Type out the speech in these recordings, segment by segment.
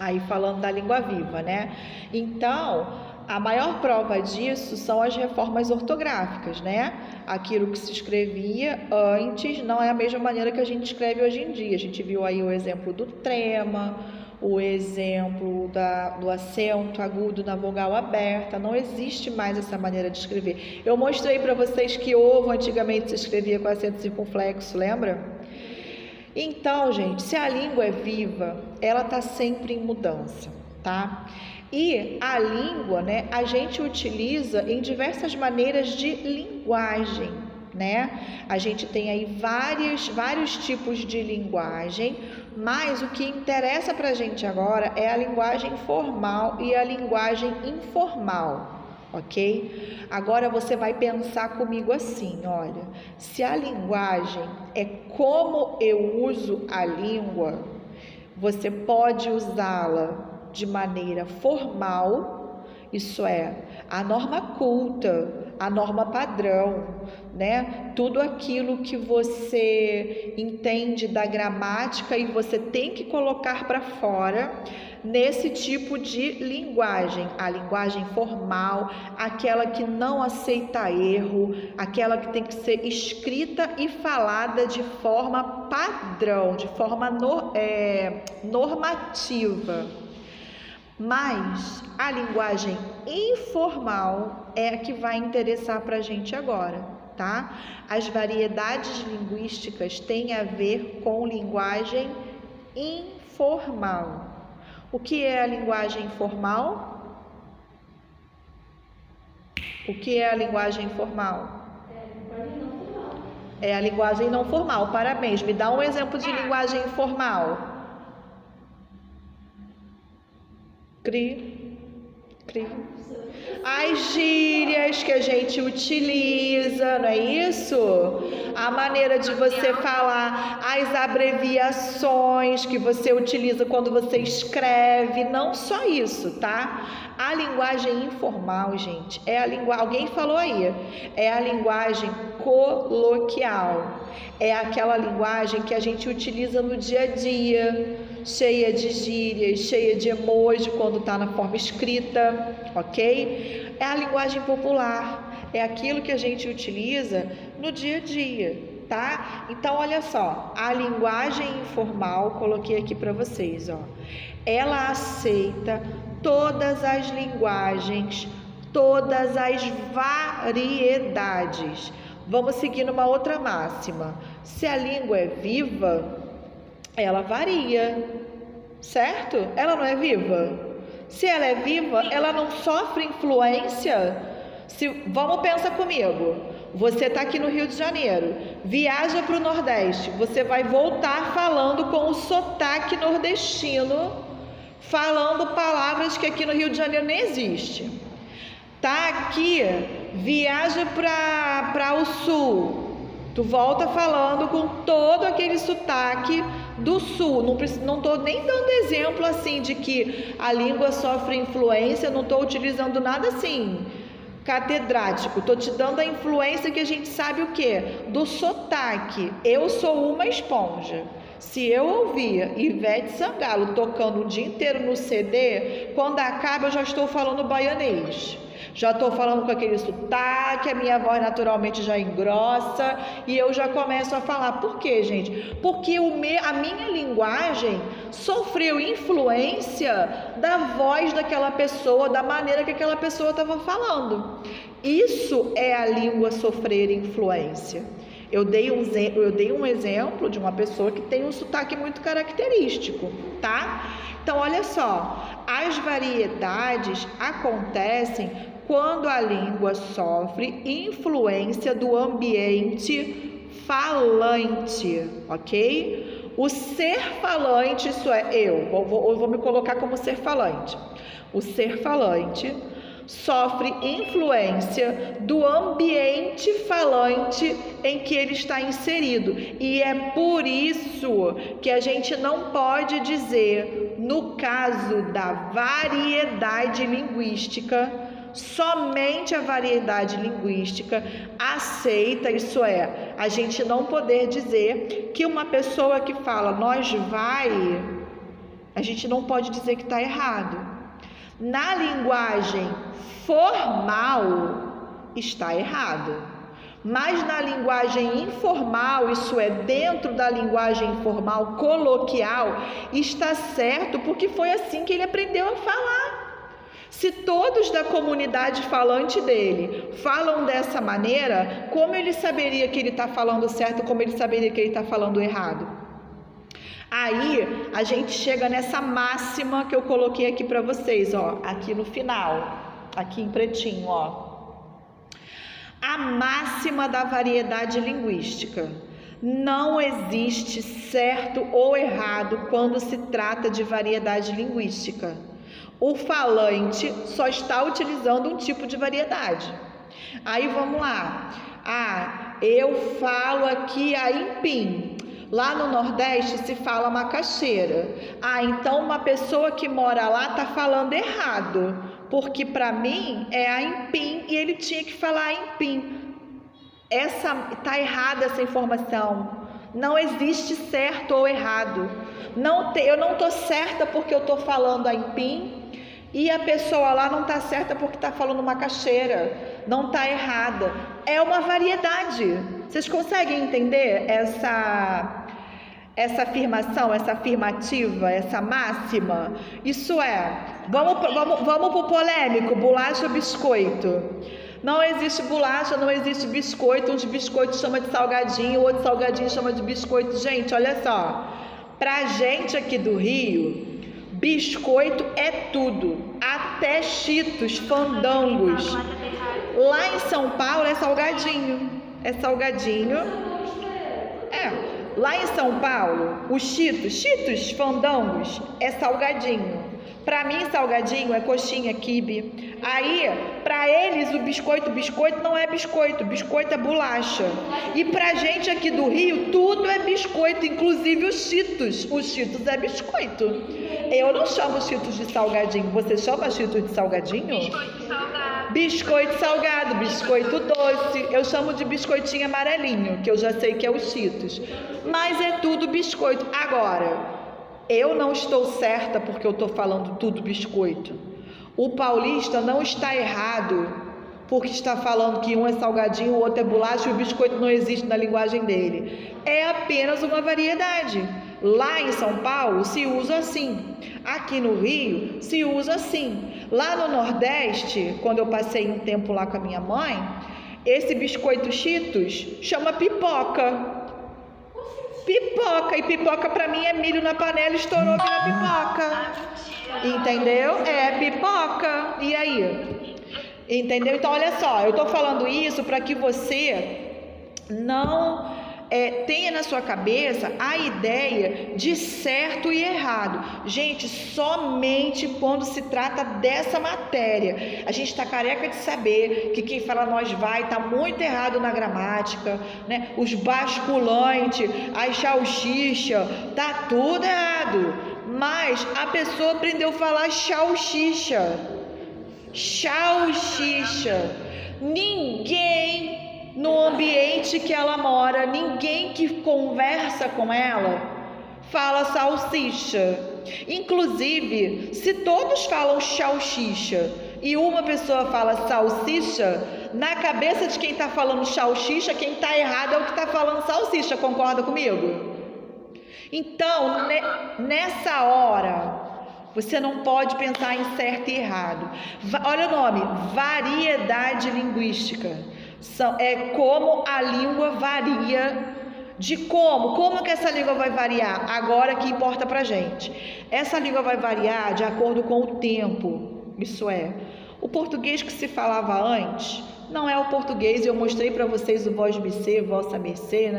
Aí falando da língua viva, né? Então, a maior prova disso são as reformas ortográficas, né? Aquilo que se escrevia antes não é a mesma maneira que a gente escreve hoje em dia. A gente viu aí o exemplo do trema, o exemplo do acento agudo na vogal aberta. Não existe mais essa maneira de escrever. Eu mostrei para vocês que ovo antigamente se escrevia com acento circunflexo, lembra? Então, gente, se a língua é viva, ela está sempre em mudança, tá? E a língua, né, a gente utiliza em diversas maneiras de linguagem, né? A gente tem aí vários tipos de linguagem, mas o que interessa para a gente agora é a linguagem formal e a linguagem informal. Ok? Agora você vai pensar comigo assim, olha, se a linguagem é como eu uso a língua, você pode usá-la de maneira formal, isso é, a norma culta, a norma padrão, né? Tudo aquilo que você entende da gramática e você tem que colocar para fora nesse tipo de linguagem, a linguagem formal, aquela que não aceita erro, aquela que tem que ser escrita e falada de forma padrão, de forma normativa. Mas a linguagem informal é a que vai interessar para a gente agora, tá? As variedades linguísticas têm a ver com linguagem informal. O que é a linguagem informal? O que é a linguagem informal? É a linguagem não formal. Parabéns. Me dá um exemplo de linguagem informal. As gírias que a gente utiliza, não é isso? A maneira de você falar, as abreviações que você utiliza quando você escreve, não só isso, tá? A linguagem informal, gente, é a linguagem, alguém falou aí, é a linguagem coloquial. É aquela linguagem que a gente utiliza no dia a dia, cheia de gírias, cheia de emoji quando está na forma escrita, ok? É a linguagem popular, é aquilo que a gente utiliza no dia a dia, tá? Então, olha só, a linguagem informal, coloquei aqui para vocês, ó. Ela aceita todas as linguagens, todas as variedades. Vamos seguir numa outra máxima. Se a língua é viva, ela varia, certo? Ela não é viva? Se ela é viva, ela não sofre influência. Vamos pensar comigo. Você está aqui no Rio de Janeiro, viaja para o Nordeste, você vai voltar falando com o sotaque nordestino, falando palavras que aqui no Rio de Janeiro nem existe. Tá aqui, viaja para o Sul, tu volta falando com todo aquele sotaque do Sul. Não estou nem dando exemplo assim de que a língua sofre influência, não estou utilizando nada assim catedrático, estou te dando a influência que a gente sabe o que? Do sotaque. Eu sou uma esponja. Se eu ouvir Ivete Sangalo tocando o dia inteiro no CD, quando acaba eu já estou falando baianês. Já estou falando com aquele sotaque, a minha voz naturalmente já engrossa e eu já começo a falar. Por quê, gente? Porque a minha linguagem sofreu influência da voz daquela pessoa, da maneira que aquela pessoa estava falando. Isso é a língua sofrer influência. Eu dei um exemplo de uma pessoa que tem um sotaque muito característico, tá? Então, olha só, as variedades acontecem quando a língua sofre influência do ambiente falante, ok? O ser falante, isso é eu vou me colocar como ser falante. O ser falante sofre influência do ambiente falante em que ele está inserido. E é por isso que a gente não pode dizer, no caso da variedade linguística, somente a variedade linguística aceita, isso é, a gente não poder dizer que uma pessoa que fala nós vai, a gente não pode dizer que está errado. Na linguagem formal, está errado. Mas na linguagem informal, isso é, dentro da linguagem informal, coloquial, está certo, porque foi assim que ele aprendeu a falar. Se todos da comunidade falante dele falam dessa maneira, como ele saberia que ele está falando certo, como ele saberia que ele está falando errado? Aí a gente chega nessa máxima que eu coloquei aqui para vocês, ó, aqui no final, aqui em pretinho, ó. A máxima da variedade linguística. Não existe certo ou errado quando se trata de variedade linguística. O falante só está utilizando um tipo de variedade. Aí vamos lá. Eu falo aqui a Impim. Lá no Nordeste se fala macaxeira. Então uma pessoa que mora lá está falando errado, porque para mim é a Impim e ele tinha que falar a Impim. Está errada essa informação. Não existe certo ou errado. Eu não estou certa porque eu estou falando a Impim e a pessoa lá não está certa porque está falando macaxeira. Não está errada. É uma variedade. Vocês conseguem entender essa afirmação, essa afirmativa, essa máxima? Isso é, vamos pro polêmico, bolacha ou biscoito? Não existe bolacha, não existe biscoito. Uns biscoitos chama de salgadinho, outro salgadinho chama de biscoito. Gente, olha só, pra gente aqui do Rio, biscoito é tudo, até Cheetos, fandangos. Lá em São Paulo é salgadinho. Lá em São Paulo, os Cheetos, fandangos, é salgadinho. Para mim, salgadinho é coxinha, quibe. Aí, para eles, o biscoito não é biscoito é bolacha. E pra gente aqui do Rio, tudo é biscoito, inclusive os Cheetos. Os Cheetos é biscoito. Eu não chamo Cheetos de salgadinho. Você chama Cheetos de salgadinho? Biscoito salgado, biscoito doce. Eu chamo de biscoitinho amarelinho, que eu já sei que é os Cheetos. Mas é tudo biscoito. Agora, eu não estou certa porque eu estou falando tudo biscoito. O paulista não está errado porque está falando que um é salgadinho, o outro é bolacha e o biscoito não existe na linguagem dele. É apenas uma variedade. Lá em São Paulo se usa assim. Aqui no Rio se usa assim. Lá no Nordeste, quando eu passei um tempo lá com a minha mãe, esse biscoito Cheetos chama pipoca. E pipoca pra mim é milho na panela, estourou, vira pipoca. Entendeu? É pipoca. E aí? Entendeu? Então olha só, eu tô falando isso para que você não tenha na sua cabeça a ideia de certo e errado. Gente, somente quando se trata dessa matéria. A gente está careca de saber que quem fala nós vai está muito errado na gramática, né? Os basculantes, as salsicha, tá tudo errado. Mas a pessoa aprendeu a falar salsicha. Ninguém no ambiente que ela mora, ninguém que conversa com ela fala salsicha. Inclusive, se todos falam salsicha e uma pessoa fala salsicha, na cabeça de quem está falando salsicha, quem está errado é o que está falando salsicha. Concorda comigo? Então, nessa hora, você não pode pensar em certo e errado. Olha o nome, variedade linguística. É como a língua varia, como que essa língua vai variar, agora que importa pra gente. Essa língua vai variar de acordo com o tempo, isso é, o português que se falava antes, não é o português, eu mostrei para vocês o vós mercê, vossa mercê,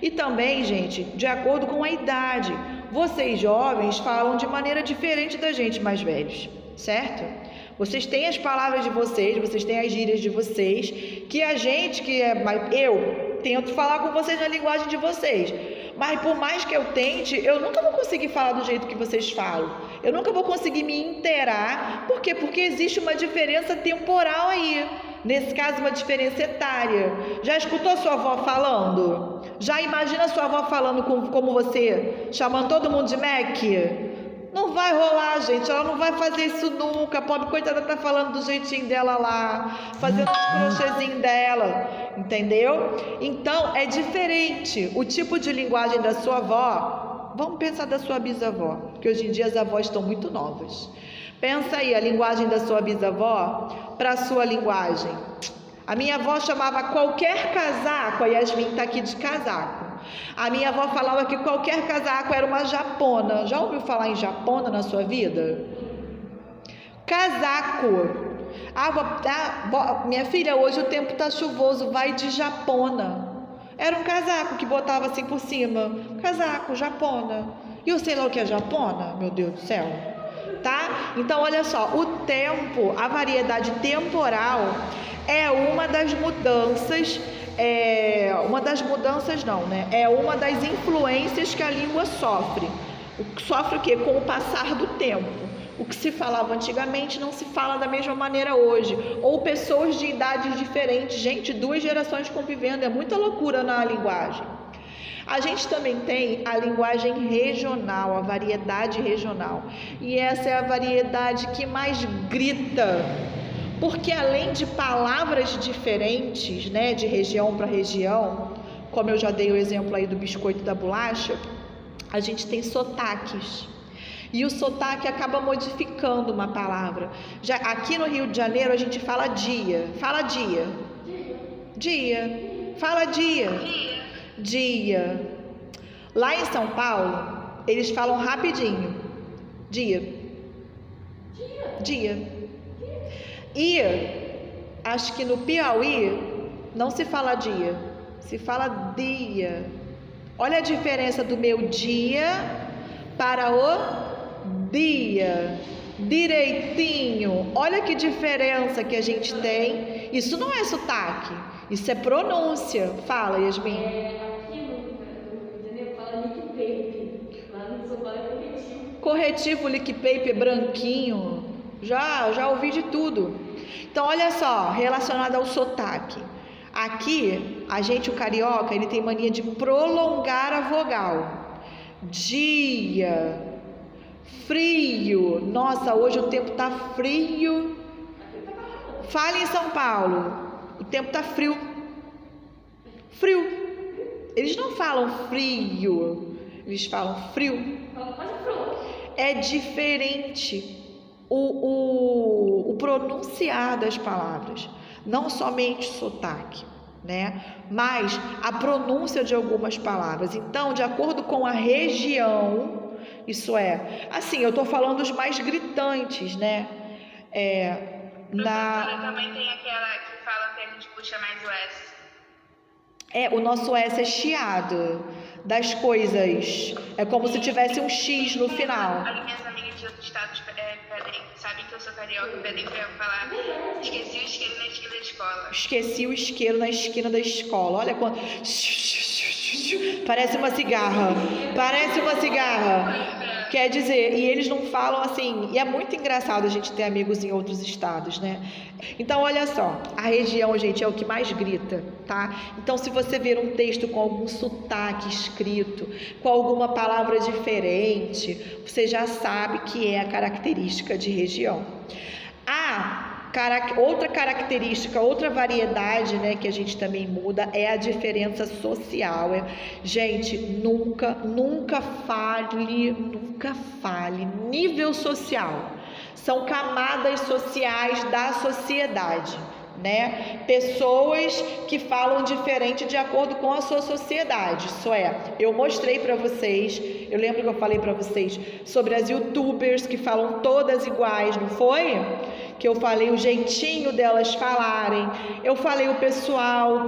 e também, gente, de acordo com a idade, vocês jovens falam de maneira diferente da gente mais velhos, certo? Vocês têm as palavras de vocês, vocês têm as gírias de vocês, que a gente que é mais... Eu tento falar com vocês na linguagem de vocês, mas por mais que eu tente, eu nunca vou conseguir falar do jeito que vocês falam. Eu nunca vou conseguir me inteirar. Por quê? Porque existe uma diferença temporal aí. Nesse caso, uma diferença etária. Já escutou sua avó falando? Já imagina sua avó falando como você, chamando todo mundo de Mac? Não vai rolar, gente. Ela não vai fazer isso nunca. A pobre coitada tá falando do jeitinho dela lá, fazendo os crochêzinhos dela, entendeu? Então, é diferente o tipo de linguagem da sua avó. Vamos pensar da sua bisavó, porque hoje em dia as avós estão muito novas. Pensa aí a linguagem da sua bisavó para a sua linguagem. A minha avó chamava qualquer casaco, a Yasmin está aqui de casaco. A minha avó falava que qualquer casaco era uma japona. Já ouviu falar em japona na sua vida? Casaco. Minha filha, hoje o tempo está chuvoso, vai de japona. Era um casaco que botava assim por cima. Casaco, japona. E eu sei lá o que é japona, meu Deus do céu. Tá? Então, olha só, o tempo, a variedade temporal é uma das mudanças, é uma das influências que a língua sofre. Sofre o quê? Com o passar do tempo. O que se falava antigamente não se fala da mesma maneira hoje. Ou pessoas de idades diferentes. Gente, 2 gerações convivendo, é muita loucura na linguagem. A gente também tem a linguagem regional, a variedade regional. E essa é a variedade que mais grita. Porque além de palavras diferentes, né, de região para região, como eu já dei o exemplo aí do biscoito e da bolacha, a gente tem sotaques. E o sotaque acaba modificando uma palavra. Já aqui no Rio de Janeiro a gente fala dia. Fala dia. Dia. Fala dia. Dia. Lá em São Paulo, eles falam rapidinho. Dia. E acho que no Piauí não se fala dia, se fala dia. Olha a diferença do meu dia para o dia. Direitinho. Olha que diferença que a gente tem. Isso não é sotaque, isso é pronúncia. Fala, Yasmin. Corretivo, lick paper, branquinho. Já ouvi de tudo. Então, olha só, relacionado ao sotaque. Aqui, o carioca, ele tem mania de prolongar a vogal. Dia. Frio. Nossa, hoje o tempo tá frio. Fala em São Paulo. O tempo tá frio. Frio. Eles não falam frio. Eles falam frio. É diferente o pronunciar das palavras, não somente sotaque, né? Mas a pronúncia de algumas palavras. Então, de acordo com a região, isso é, assim, eu estou falando os mais gritantes, né? Professora, também tem aquela que fala que a gente puxa mais o S. O nosso S é chiado das coisas. É como se tivesse um X no final. As minhas amigas de outros estados pedem, sabem que eu sou carioca, pedem pra eu falar: esqueci o isqueiro na esquina da escola. Esqueci o isqueiro na esquina da escola. Olha quando... Parece uma cigarra. Quer dizer, e eles não falam assim, e é muito engraçado a gente ter amigos em outros estados, né? Então, olha só, a região, gente, é o que mais grita, tá? Então, se você ver um texto com algum sotaque escrito, com alguma palavra diferente, você já sabe que é a característica de região. Outra característica, outra variedade, né, que a gente também muda é a diferença social. Gente, nunca fale nível social. São camadas sociais da sociedade, né? Pessoas que falam diferente de acordo com a sua sociedade. Isso é, eu mostrei para vocês, eu lembro que eu falei para vocês sobre as youtubers que falam todas iguais, não foi? Que eu falei o jeitinho delas falarem, eu falei o pessoal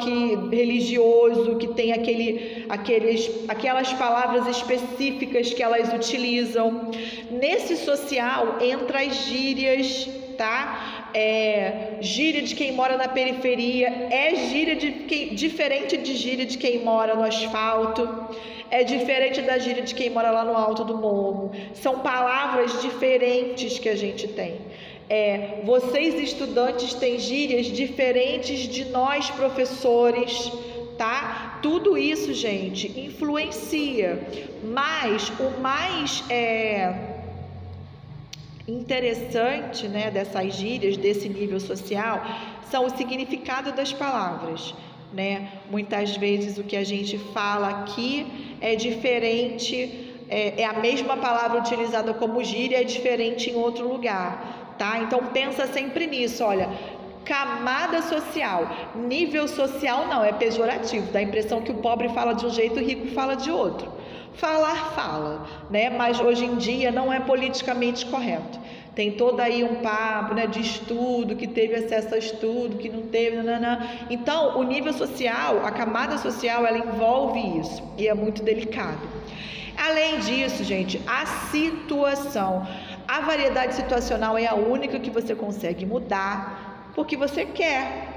religioso que tem aquelas palavras específicas que elas utilizam. Nesse social entra as gírias, tá? Gíria de quem mora na periferia é diferente de gíria de quem mora no asfalto, é diferente da gíria de quem mora lá no alto do morro. São palavras diferentes que a gente tem. Vocês estudantes têm gírias diferentes de nós professores, tá? Tudo isso, gente, influencia. Mas o mais interessante, né, dessas gírias, desse nível social, são o significado das palavras, né? Muitas vezes o que a gente fala aqui é diferente, é a mesma palavra utilizada como gíria, é diferente em outro lugar, tá? Então pensa sempre nisso, olha, camada social, nível social não, é pejorativo, dá a impressão que o pobre fala de um jeito e o rico fala de outro. Falar, fala, né? Mas hoje em dia não é politicamente correto. Tem todo aí um papo, né, de estudo, que teve acesso a estudo, que não teve, nananã. Então, o nível social, a camada social, ela envolve isso e é muito delicado. Além disso, gente, a situação, a variedade situacional é a única que você consegue mudar porque você quer.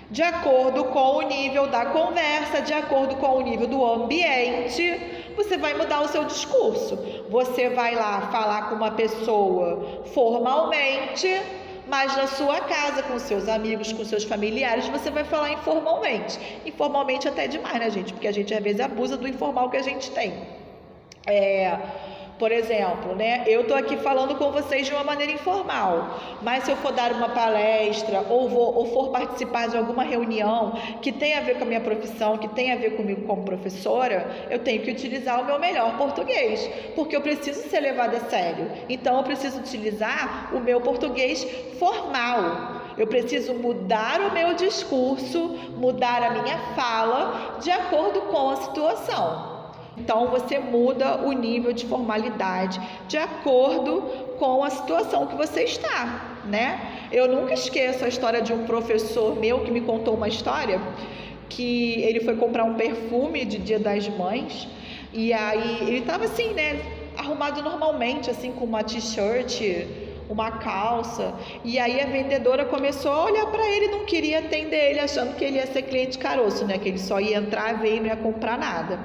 De acordo com o nível da conversa, de acordo com o nível do ambiente, você vai mudar o seu discurso. Você vai lá falar com uma pessoa formalmente, mas na sua casa, com seus amigos, com seus familiares, você vai falar informalmente. Informalmente até demais, né, gente? Porque a gente às vezes abusa do informal que a gente tem. Por exemplo, né, eu estou aqui falando com vocês de uma maneira informal, mas se eu for dar uma palestra ou for participar de alguma reunião que tem a ver com a minha profissão, que tem a ver comigo como professora, eu tenho que utilizar o meu melhor português, porque eu preciso ser levada a sério. Então eu preciso utilizar o meu português formal. Eu preciso mudar o meu discurso, mudar a minha fala de acordo com a situação. Então você muda o nível de formalidade de acordo com a situação que você está, né? Eu nunca esqueço a história de um professor meu que me contou uma história que ele foi comprar um perfume de Dia das Mães e aí ele estava assim, né, arrumado normalmente, assim, com uma t-shirt, uma calça, e aí a vendedora começou a olhar para ele e não queria atender ele, achando que ele ia ser cliente caroço, né, que ele só ia entrar, ver e não ia comprar nada.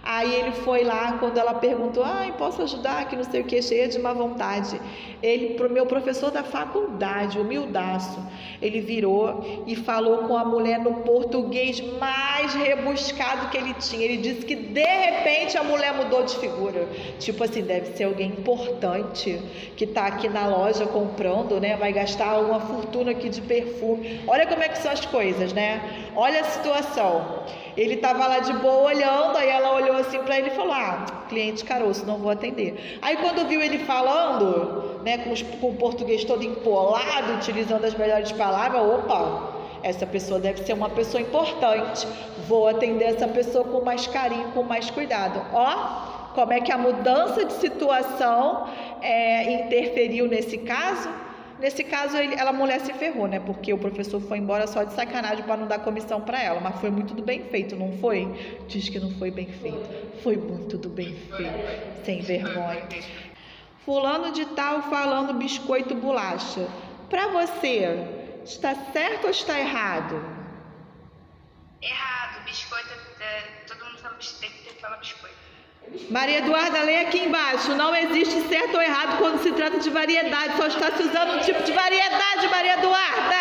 Aí ele foi lá, quando ela perguntou, posso ajudar, que não sei o que, cheia de má vontade. Ele, pro meu professor da faculdade, humildaço, ele virou e falou com a mulher no português mais rebuscado que ele tinha. Ele disse que de repente a mulher mudou de figura. Tipo assim, deve ser alguém importante que está aqui na loja comprando, né? Vai gastar uma fortuna aqui de perfume. Olha como é que são as coisas, né? Olha a situação. Ele estava lá de boa olhando, aí ela olhou assim para ele e falou, cliente caroço, não vou atender. Aí quando viu ele falando, né, com o português todo empolado, utilizando as melhores palavras, opa, essa pessoa deve ser uma pessoa importante, vou atender essa pessoa com mais carinho, com mais cuidado. Ó, como é que a mudança de situação interferiu nesse caso? Nesse caso, a mulher se ferrou, né? Porque o professor foi embora só de sacanagem para não dar comissão para ela. Mas foi muito do bem feito, não foi? Diz que não foi bem feito. Foi muito do bem feito. Sem vergonha. Fulano de tal falando biscoito bolacha. Para você, está certo ou está errado? Errado. Biscoito, todo mundo tem que falar biscoito. Maria Eduarda, lê aqui embaixo. Não existe certo ou errado quando se trata de variedade. Só está se usando um tipo de variedade, Maria Eduarda.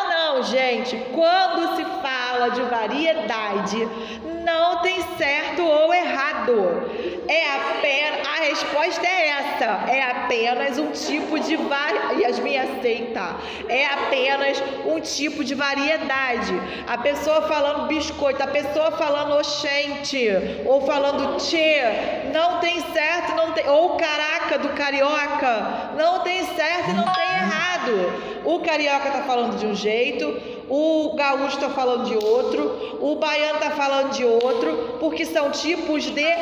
Não, gente. Quando se fala de variedade, não tem certo ou errado. A resposta é essa. É apenas um tipo de Yasmin aceita. É apenas um tipo de variedade. A pessoa falando biscoito, a pessoa falando oxente, ou falando tchê, não tem certo, não tem, ou caraca do carioca, não tem certo e não tem errado. O carioca tá falando de um jeito, o gaúcho tá falando de outro, o baiano tá falando de outro, porque são tipos de...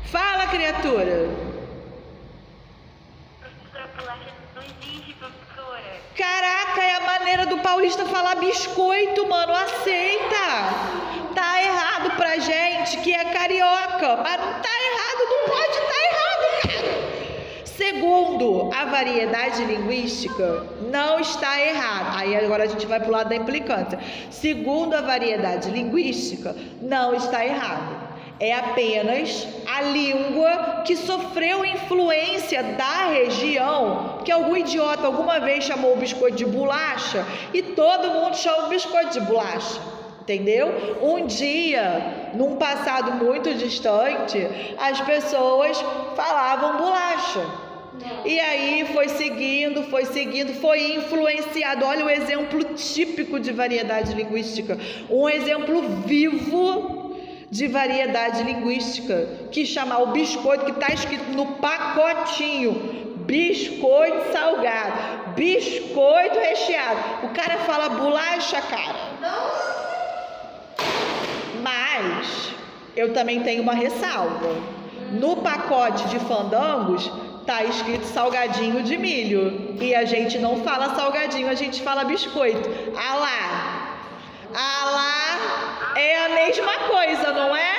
Fala, criatura. Professora, bolacha não existe, professora. Caraca, é a maneira do paulista falar biscoito, mano. Aceita. Tá errado pra gente que é carioca, mas não tá errado, não pode estar errado, cara. Segundo a variedade linguística, não está errado. Aí agora a gente vai pro lado da implicância. Segundo a variedade linguística, não está errado. É apenas a língua que sofreu influência da região, que algum idiota alguma vez chamou o biscoito de bolacha e todo mundo chama o biscoito de bolacha, entendeu? Um dia, num passado muito distante, as pessoas falavam bolacha. E aí foi seguindo, foi influenciado. Olha o exemplo típico de variedade linguística, um exemplo vivo de variedade linguística, que chama o biscoito, que está escrito no pacotinho, biscoito salgado, biscoito recheado. O cara fala bolacha, cara. Mas eu também tenho uma ressalva. No pacote de fandangos tá escrito salgadinho de milho, e a gente não fala salgadinho, a gente fala biscoito. Ah lá, é a mesma coisa, não é?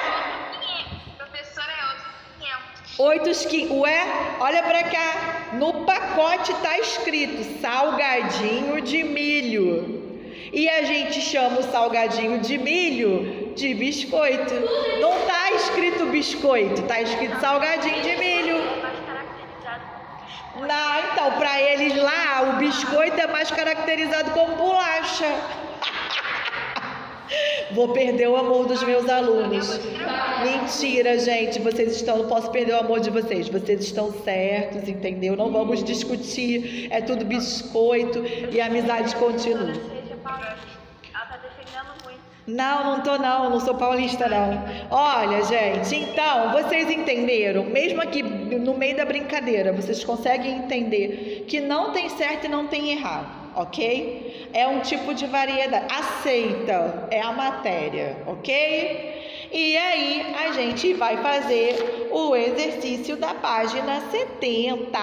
Professora, é outro 500. Ué, olha pra cá, no pacote tá escrito salgadinho de milho, e a gente chama o salgadinho de milho de biscoito. Não tá escrito biscoito, tá escrito salgadinho de milho. Não, então, para eles lá, o biscoito é mais caracterizado como bolacha. Vou perder o amor dos meus alunos. Mentira, gente, não posso perder o amor de vocês. Vocês estão certos, entendeu? Não vamos discutir, é tudo biscoito e a amizade continua. Ela tá defendendo muito. Não sou paulista não. Olha, gente, então, vocês entenderam? Mesmo aqui no meio da brincadeira, vocês conseguem entender que não tem certo e não tem errado, ok? É um tipo de variedade. Aceita, é a matéria, ok? E aí, a gente vai fazer o exercício da página 70.